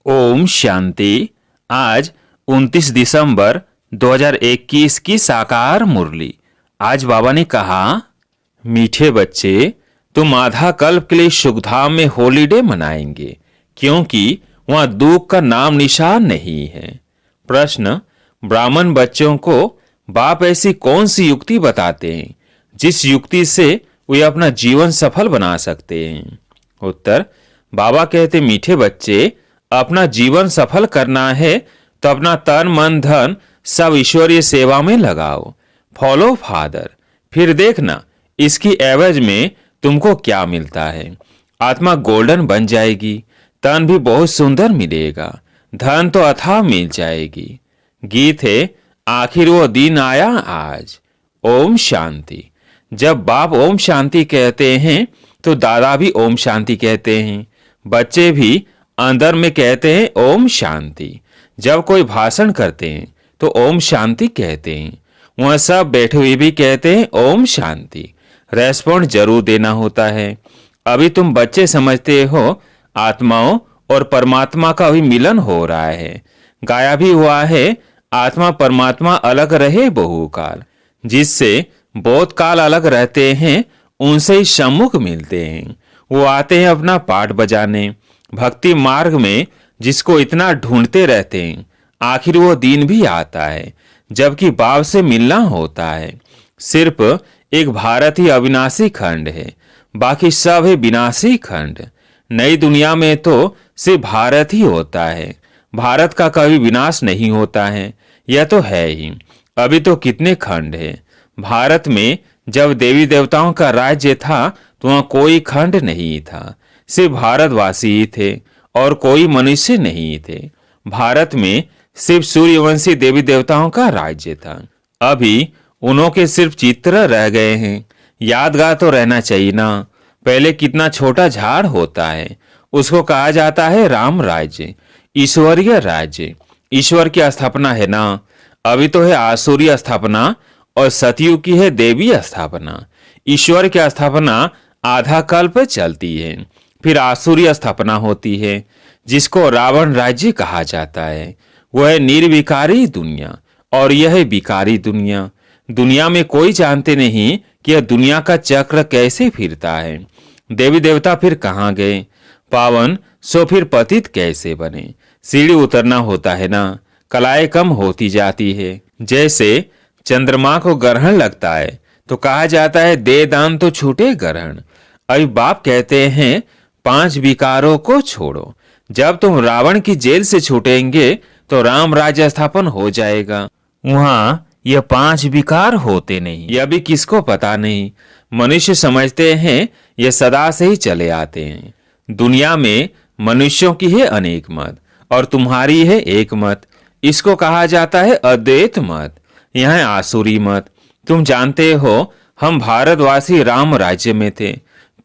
ओम शांति। आज 29 दिसंबर 2021 की साकार मुरली। आज बाबा ने कहा, मीठे बच्चे, तुम आधा कल्प के लिए सुखधाम में हॉलीडे मनाएंगे क्योंकि वहां दुख का नाम निशान नहीं है। प्रश्न, ब्राह्मण बच्चों को बाप ऐसी कौन सी युक्ति बताते हैं जिस युक्ति से वे अपना जीवन सफल बना सकते हैं? उत्तर, बाबा कहते, मीठे बच्चे, अपना जीवन सफल करना है तो अपना तन मन धन सब ईश्वरीय सेवा में लगाओ। फॉलो फादर, फिर देखना इसकी एवज में तुमको क्या मिलता है। आत्मा गोल्डन बन जाएगी, तन भी बहुत सुंदर मिलेगा, धन तो अथाह मिल जाएगी। गीत है, आखिर वो दिन आया आज। ओम शांति। जब बाप ओम शांति कहते हैं तो दादा भी ओम शांति कहते हैं, बच्चे भी अंदर में कहते हैं ओम शांति। जब कोई भाषण करते हैं तो ओम शांति कहते हैं, वह सब बैठे हुए भी कहते हैं ओम शांति। रेस्पॉन्ड जरूर देना होता है। अभी तुम बच्चे समझते हो आत्माओं और परमात्मा का भी मिलन हो रहा है। गाया भी हुआ है, आत्मा परमात्मा अलग रहे बहुकाल। जिससे बहुत काल अलग रहते हैं उनसे ही सम्मुख मिलते हैं। वो आते हैं अपना पाठ बजाने। भक्ति मार्ग में जिसको इतना ढूंढते रहते हैं, आखिर वो दिन भी आता है जबकि बाप से मिलना होता है। सिर्फ एक भारत ही अविनाशी खंड है, बाकी सब है विनाशी खंड। नई दुनिया में तो सिर्फ भारत ही होता है, भारत का कभी विनाश नहीं होता है, यह तो है ही। अभी तो कितने खंड है। भारत में जब देवी देवताओं का राज्य था तो वहां कोई खंड नहीं था, सिर्फ भारतवासी ही थे और कोई मनुष्य नहीं थे। भारत में सिर्फ सूर्यवंशी देवी देवताओं का राज्य था। अभी उन्हों के सिर्फ चित्र रह गए हैं। यादगार तो रहना चाहिए ना। पहले कितना छोटा झाड़ होता है, उसको कहा जाता है राम राज्य, ईश्वरीय राज्य। ईश्वर की स्थापना है ना। अभी तो है आसुरी स्थापना और सतयुग की है देवी स्थापना। ईश्वर की स्थापना आधा कल्प चलती है, फिर आसुरी स्थापना होती है जिसको रावण राज्य कहा जाता है। वह है निर्विकारी दुनिया और यह है विकारी दुनिया। दुनिया में कोई जानते नहीं कि यह दुनिया का चक्र कैसे फिरता है। देवी देवता फिर कहाँ गए? पावन सो फिर पतित कैसे बने? सीढ़ी उतरना होता है ना। कलाएं कम होती जाती है। जैसे चंद्रमा को ग्रहण लगता है तो कहा जाता है दे दान तो छूटे ग्रहण। अभी बाप कहते हैं 5 विकारों को छोड़ो। जब तुम रावण की जेल से छूटेंगे तो राम राज्य स्थापन हो जाएगा। वहां ये 5 विकार होते नहीं, यह भी किसको पता नहीं। मनुष्य समझते हैं ये सदा से ही चले आते हैं। दुनिया में मनुष्यों की है अनेक मत और तुम्हारी है एक मत। इसको कहा जाता है अद्वैत मत। यह है आसुरी मत। तुम जानते हो हम भारतवासी राम राज्य में थे,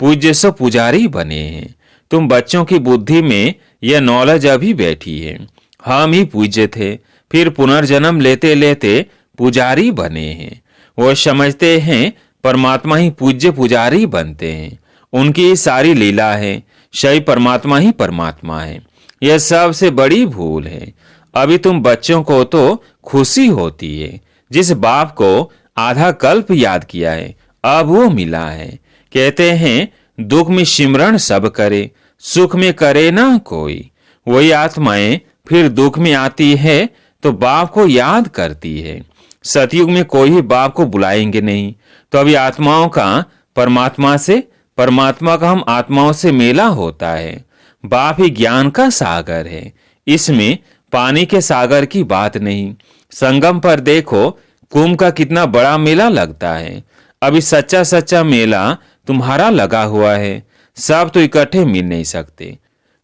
पूज्य सो पुजारी बने हैं। तुम बच्चों की बुद्धि में यह नॉलेज अभी बैठी है, हम ही पूज्य थे, फिर पुनर्जन्म लेते लेते पुजारी बने हैं। वो समझते हैं परमात्मा ही पूज्य पुजारी बनते हैं। उनकी सारी लीला है, सही परमात्मा ही परमात्मा है। यह सबसे बड़ी भूल है। अभी तुम बच्चों को तो खुशी होती है जिस बाप को आधा कल्प याद किया है, अब वो मिला है। कहते हैं दुख में सिमरण सब करे, सुख में करे ना कोई। वही आत्माएं फिर दुख में आती है तो बाप को याद करती है। सतयुग में कोई भी बाप को बुलाएंगे नहीं, तो अभी आत्माओं का परमात्मा से, परमात्मा का हम आत्माओं से मेला होता है। बाप ही ज्ञान का सागर है, इसमें पानी के सागर की बात नहीं। संगम पर देखो कुंभ का कितना बड़ा मेला लगता है। अभी सच्चा सच्चा मेला तुम्हारा लगा हुआ है। सब तो इकट्ठे मिल नहीं सकते।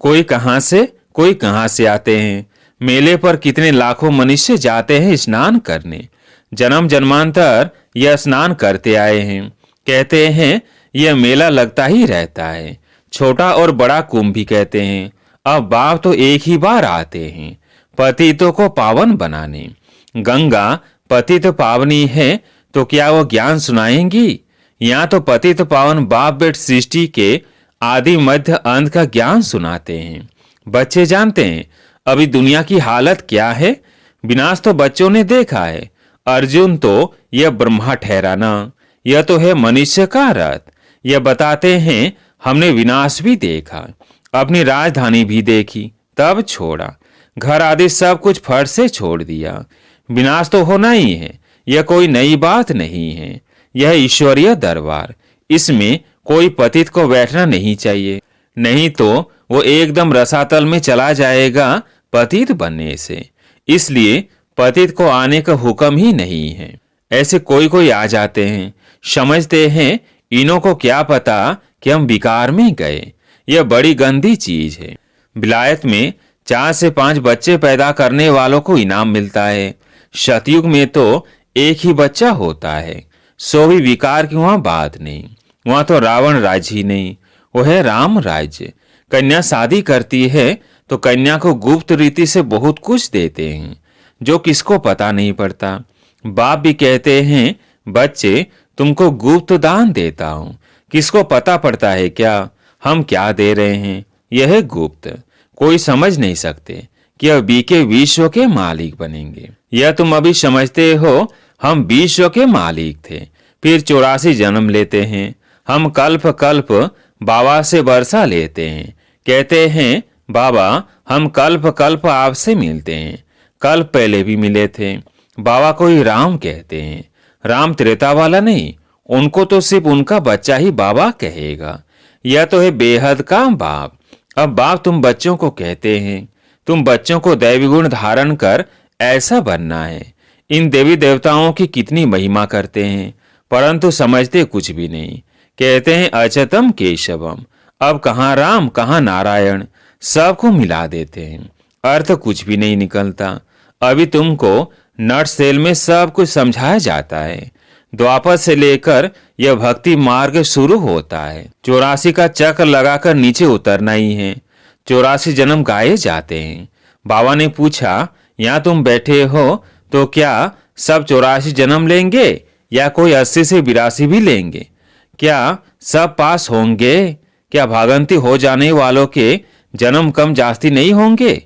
कोई कहां से कोई कहां से आते हैं। मेले पर कितने लाखों मनुष्य जाते हैं स्नान करने। जन्म जन्मांतर यह स्नान करते आए हैं। कहते हैं यह मेला लगता ही रहता है। छोटा और बड़ा कुंभ भी कहते हैं। अब बाप तो एक ही बार आते हैं पतितों को पावन बनाने। गंगा पतित पावनी है तो क्या वो ज्ञान सुनाएंगी? यहाँ तो पतित पावन बाप बेट सृष्टि के आदि मध्य अंत का ज्ञान सुनाते हैं। बच्चे जानते हैं अभी दुनिया की हालत क्या है। विनाश तो बच्चों ने देखा है। अर्जुन तो यह ब्रह्मा ठहरा ना, यह तो है मनुष्य का रथ। यह बताते हैं हमने विनाश भी देखा, अपनी राजधानी भी देखी, तब छोड़ा, घर आदि सब कुछ फट से छोड़ दिया। विनाश तो होना ही है, यह कोई नई बात नहीं है। यह ईश्वरीय दरबार, इसमें कोई पतित को बैठना नहीं चाहिए, नहीं तो वो एकदम रसातल में चला जाएगा पतित बनने से। इसलिए पतित को आने का हुक्म ही नहीं है। ऐसे कोई कोई आ जाते हैं, समझते हैं इन्हों को क्या पता कि हम विकार में गए। यह बड़ी गंदी चीज है। विलायत में 4 से 5 बच्चे पैदा करने वालों को इनाम मिलता है। सतयुग में तो एक ही बच्चा होता है, सो भी विकार की वहां बात नहीं। वहां तो रावण राज्य ही नहीं, वो है राम राज्य। कन्या शादी करती है तो कन्या को गुप्त रीति से बहुत कुछ देते हैं, जो किसको पता नहीं पड़ता। बाप भी कहते हैं बच्चे तुमको गुप्त दान देता हूं, किसको पता पड़ता है क्या हम क्या दे रहे हैं। यह है गुप्त, कोई समझ नहीं सकते कि अब बीके विश्व के मालिक बनेंगे। यह तुम अभी समझते हो हम विश्व के मालिक थे, फिर 84 जन्म लेते हैं। हम कल्प कल्प बाबा से वर्षा लेते हैं, कहते हैं बाबा हम कल्प कल्प आपसे मिलते हैं। कल्प पहले भी मिले थे। बाबा को ही राम कहते हैं। राम त्रेता वाला नहीं, उनको तो सिर्फ उनका बच्चा ही बाबा कहेगा। यह तो है बेहद का बाप। अब बाप तुम बच्चों को कहते हैं, तुम बच्चों को दैवी गुण धारण कर ऐसा बनना है। इन देवी देवताओं की कितनी महिमा करते हैं, परंतु समझते कुछ भी नहीं। कहते हैं अचतम केशवम, अब कहाँ राम कहाँ नारायण, सबको मिला देते हैं, अर्थ कुछ भी नहीं निकलता। अभी तुमको नट सेल में सब कुछ समझाया जाता है। द्वापर से लेकर यह भक्ति मार्ग शुरू होता है। 84 का चक्र लगाकर नीचे उतरना ही है। 84 जन्म गाए जाते हैं। बाबा ने पूछा यहाँ तुम बैठे हो तो क्या सब 84 जन्म लेंगे या कोई 80 से 82 भी लेंगे? क्या सब पास होंगे? क्या भागंती हो जाने वालों के जन्म कम जास्ती नहीं होंगे?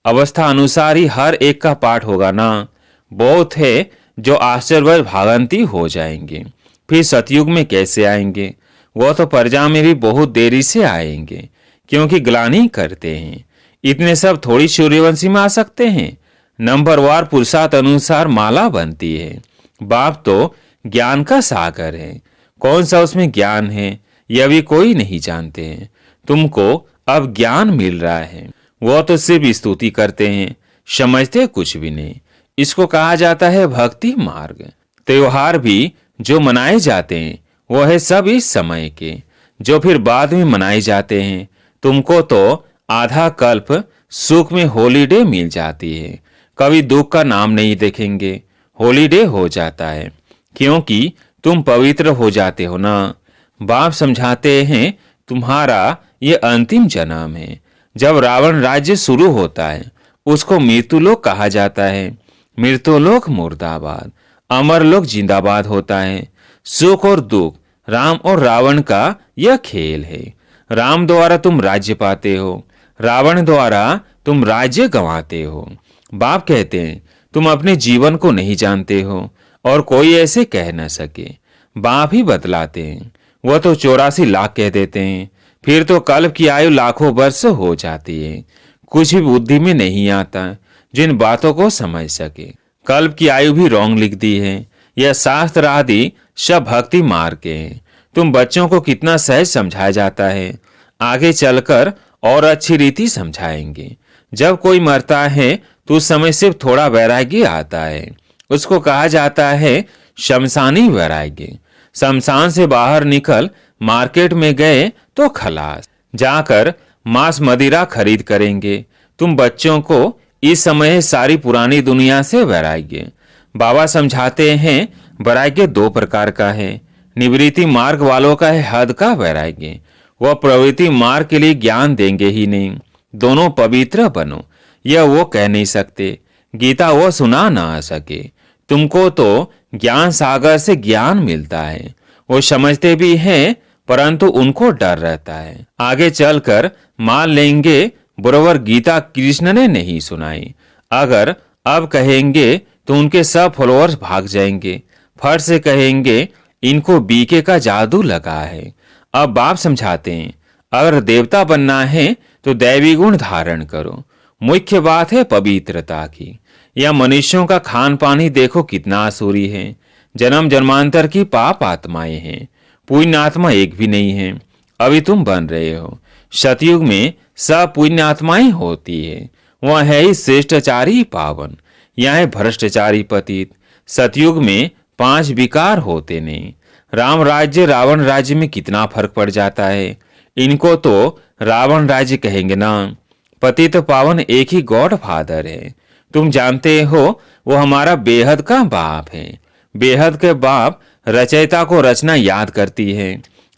अवस्था अनुसार ही हर एक का पाठ होगा ना। बहुत है जो आश्चर्य भागंती हो जाएंगे, फिर सतयुग में कैसे आएंगे? वो तो प्रजा में भी बहुत देरी से आएंगे, क्योंकि ग्लानि करते हैं। इतने सब थोड़ी सूर्यवंशी में आ सकते हैं। नंबरवार पुरुषार्थ अनुसार माला बनती है। बाप तो ज्ञान का सागर है, कौन सा उसमें ज्ञान है यह भी कोई नहीं जानते हैं। तुमको अब ज्ञान मिल रहा है, वो तो सिर्फ स्तुति करते हैं, समझते कुछ भी नहीं। इसको कहा जाता है भक्ति मार्ग। त्योहार भी जो मनाए जाते हैं वो है सब इस समय के, जो फिर बाद में मनाए जाते हैं। तुमको तो आधा कल्प सुख में हॉलीडे मिल जाती है, कभी दुख का नाम नहीं देखेंगे, हॉलीडे हो जाता है, क्योंकि तुम पवित्र हो जाते हो ना। बाप समझाते हैं तुम्हारा ये अंतिम जन्म है। जब रावण राज्य शुरू होता है उसको मृत्युलोक कहा जाता है। मृत्युलोक मुर्दाबाद, अमरलोक जिंदाबाद होता है। सुख और दुख राम और रावण का यह खेल है। राम द्वारा तुम राज्य पाते हो, रावण द्वारा तुम राज्य गंवाते हो। बाप कहते हैं तुम अपने जीवन को नहीं जानते हो और कोई ऐसे कह न सके। बाप ही बतलाते हैं, वह तो 84 लाख कह देते हैं, फिर तो कल्प की आयु लाखों वर्ष हो जाती है। कुछ भी बुद्धि में नहीं आता जिन बातों को समझ सके। कल्प की आयु भी रोंग लिख दी है। यह शास्त्र आदि सब भक्ति मार्ग के हैं। तुम बच्चों को कितना सहज समझाया जाता है, आगे चलकर और अच्छी रीति समझाएंगे। जब कोई मरता है तो उस समय सिर्फ थोड़ा वैराग्य आता है, उसको कहा जाता है शमशानी वैराग्य। शमशान से बाहर निकल मार्केट में गए तो खलास, जाकर मांस मदिरा खरीद करेंगे। तुम बच्चों को इस समय सारी पुरानी दुनिया से वैराग्य। बाबा समझाते हैं वैराग्य 2 प्रकार का है। निवृत्ति मार्ग वालों का है हद का वैराग्य, वह प्रवृत्ति मार्ग के लिए ज्ञान देंगे ही नहीं। दोनों पवित्र बनो यह वो कह नहीं सकते, गीता वो सुना ना सके। तुमको तो ज्ञान सागर से ज्ञान मिलता है, वो समझते भी हैं, परंतु उनको डर रहता है आगे चलकर मान लेंगे बरोबर गीता कृष्ण ने नहीं सुनाई। अगर अब कहेंगे तो उनके सब फॉलोअर्स भाग जाएंगे, फट से कहेंगे इनको बीके का जादू लगा है। अब बाप समझाते हैं, अगर देवता बनना है तो दैवी गुण धारण करो। मुख्य बात है पवित्रता की। यह मनुष्यों का खान पान ही देखो कितना आसुरी है। जन्म जन्मांतर की पाप आत्माएं हैं, पुण्य आत्मा एक भी नहीं है। अभी तुम बन रहे हो। सतयुग में सब पुण्य आत्माएं होती है, वह है ही श्रेष्ठचारी पावन, यहाँ है भ्रष्टाचारी पतित। सतयुग में 5 विकार होते नहीं। राम राज्य रावण राज्य में कितना फर्क पड़ जाता है। इनको तो रावण राज्य कहेंगे ना। पतित पावन एक ही गॉड फादर है। तुम जानते हो वो हमारा बेहद का बाप है। बेहद के बाप रचयिता को रचना याद करती है।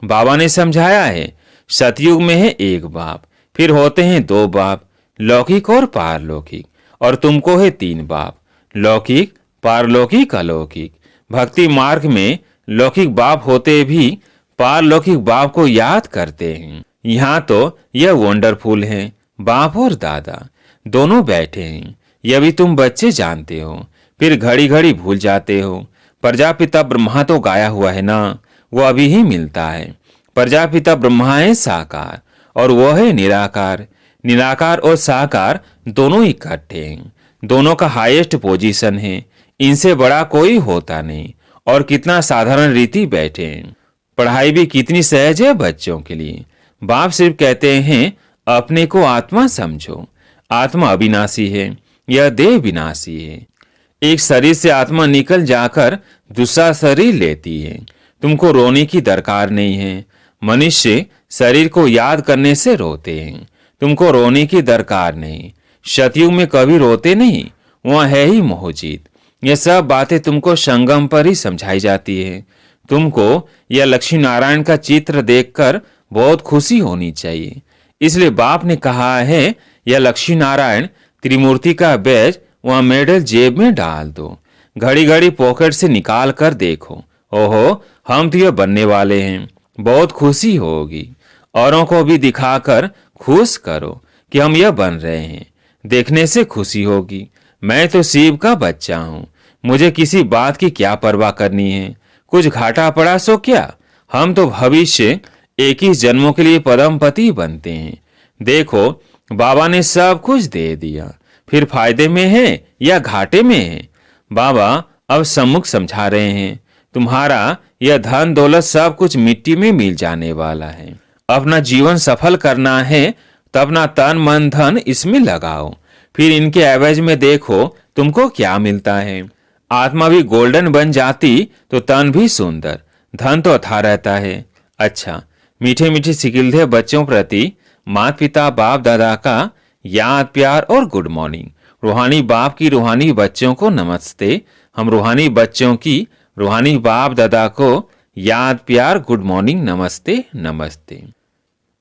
बाबा ने समझाया है, सतयुग में है एक बाप, फिर होते हैं 2 बाप, लौकिक और पारलौकिक, और तुमको है 3 बाप, लौकिक, पारलौकिक, अलौकिक। भक्ति मार्ग में लौकिक बाप होते भी पारलौकिक बाप को याद करते हैं। यहाँ तो यह वंडरफुल है, बाप और दादा दोनों बैठे हैं। यह भी तुम बच्चे जानते हो, फिर घड़ी घड़ी भूल जाते हो। प्रजापिता ब्रह्मा तो गाया हुआ है ना, वो अभी ही मिलता है। प्रजापिता ब्रह्मा है साकार और वो है निराकार। निराकार और साकार दोनों इकट्ठे हैं, दोनों का हाईएस्ट पोजीशन है। इनसे बड़ा कोई होता नहीं। और कितना साधारण रीति बैठे हैं। पढ़ाई भी कितनी सहज है बच्चों के लिए। बाप सिर्फ कहते हैं अपने को आत्मा समझो। आत्मा अविनाशी है, यह देह विनाशी है। एक शरीर से आत्मा निकल जाकर दूसरा शरीर लेती है। तुमको रोने की दरकार नहीं है। मनुष्य शरीर को याद करने से रोते हैं, तुमको रोने की दरकार नहीं। सतयुग में कभी रोते नहीं, वह है ही मोहजीत। यह सब बातें तुमको संगम पर ही समझाई जाती है। तुमको यह लक्ष्मी नारायण का चित्र देखकर बहुत खुशी होनी चाहिए। इसलिए बाप ने कहा है, यह लक्ष्मी नारायण त्रिमूर्ति का बैज वह मेडल जेब में डाल दो, घड़ी घड़ी पॉकेट से निकाल कर देखो। ओहो, हम तो यह बनने वाले हैं, बहुत खुशी होगी। औरों को भी दिखाकर खुश करो कि हम यह बन रहे हैं, देखने से खुशी होगी। मैं तो शिव का बच्चा हूँ, मुझे किसी बात की क्या परवाह करनी है। कुछ घाटा पड़ा सो क्या, हम तो भविष्य 21 जन्मों के लिए परमपति बनते हैं। देखो बाबा ने सब कुछ दे दिया, फिर फायदे में है या घाटे में है। बाबा अब सम्मुख समझा रहे हैं, तुम्हारा यह धन दौलत सब कुछ मिट्टी में मिल जाने वाला है। अपना जीवन सफल करना है तो अपना तन मन धन इसमें लगाओ, फिर इनके एवज में देखो तुमको क्या मिलता है। आत्मा भी गोल्डन बन जाती तो तन भी सुंदर, धन तो अथा रहता है। अच्छा, मीठे मीठे सिकिलधे बच्चों प्रति माता पिता बाप दादा का याद प्यार और गुड मॉर्निंग। रूहानी बाप की रूहानी बच्चों को नमस्ते। हम रूहानी बच्चों की रूहानी बाप दादा को याद प्यार गुड मॉर्निंग नमस्ते नमस्ते।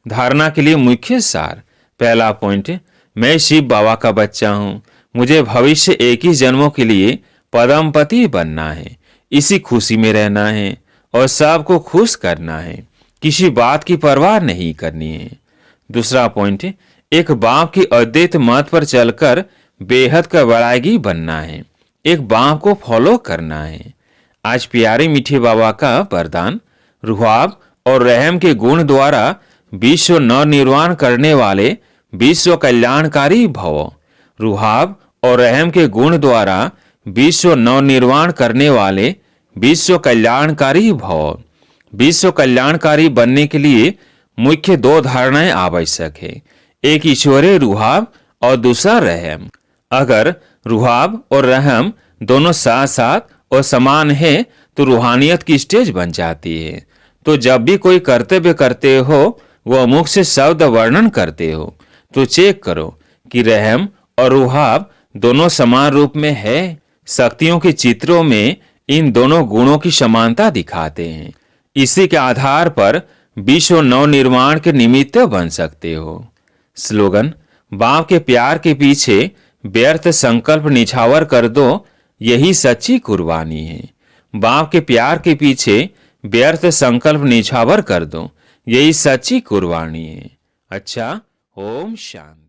धारणा के लिए मुख्य सार। पहला पॉइंट, मैं शिव बाबा का बच्चा हूँ, मुझे भविष्य 21 जन्मों के लिए पदमपति बनना है। इसी खुशी में रहना है और सबको खुश करना है, किसी बात की परवाह नहीं करनी है। दूसरा पॉइंट, एक बाप की अद्वैत मत पर चलकर बेहद का वैरागी बनना है, एक बाप को फॉलो करना है। आज प्यारे मीठे बाबा का वरदान, रुहाब और रहम के गुण द्वारा विश्व नवनिर्माण करने वाले विश्व कल्याणकारी भव। रुहाब और रहम के गुण द्वारा विश्व नवनिर्माण करने वाले विश्व कल्याणकारी भव। विश्व कल्याणकारी बनने के लिए मुख्य 2 धारणाएं आवश्यक है, एक ईश्वरीय रुहाब और दूसरा रहम। अगर रुहाब और रहम दोनों साथ साथ और समान है तो रूहानियत की स्टेज बन जाती है। तो जब भी कोई कर्तव्य करते हो, वह मुख से शब्द वर्णन करते हो, तो चेक करो कि रहम और रुहाब दोनों समान रूप में है। शक्तियों के चित्रों में इन दोनों गुणों की समानता दिखाते हैं। इसी के आधार पर विश्व नवनिर्माण के निमित्त बन सकते हो। स्लोगन, बाप के प्यार के पीछे व्यर्थ संकल्प निछावर कर दो, यही सच्ची कुर्बानी है। बाप के प्यार के पीछे व्यर्थ संकल्प निछावर कर दो, यही सच्ची कुर्बानी है। अच्छा, ओम शांति।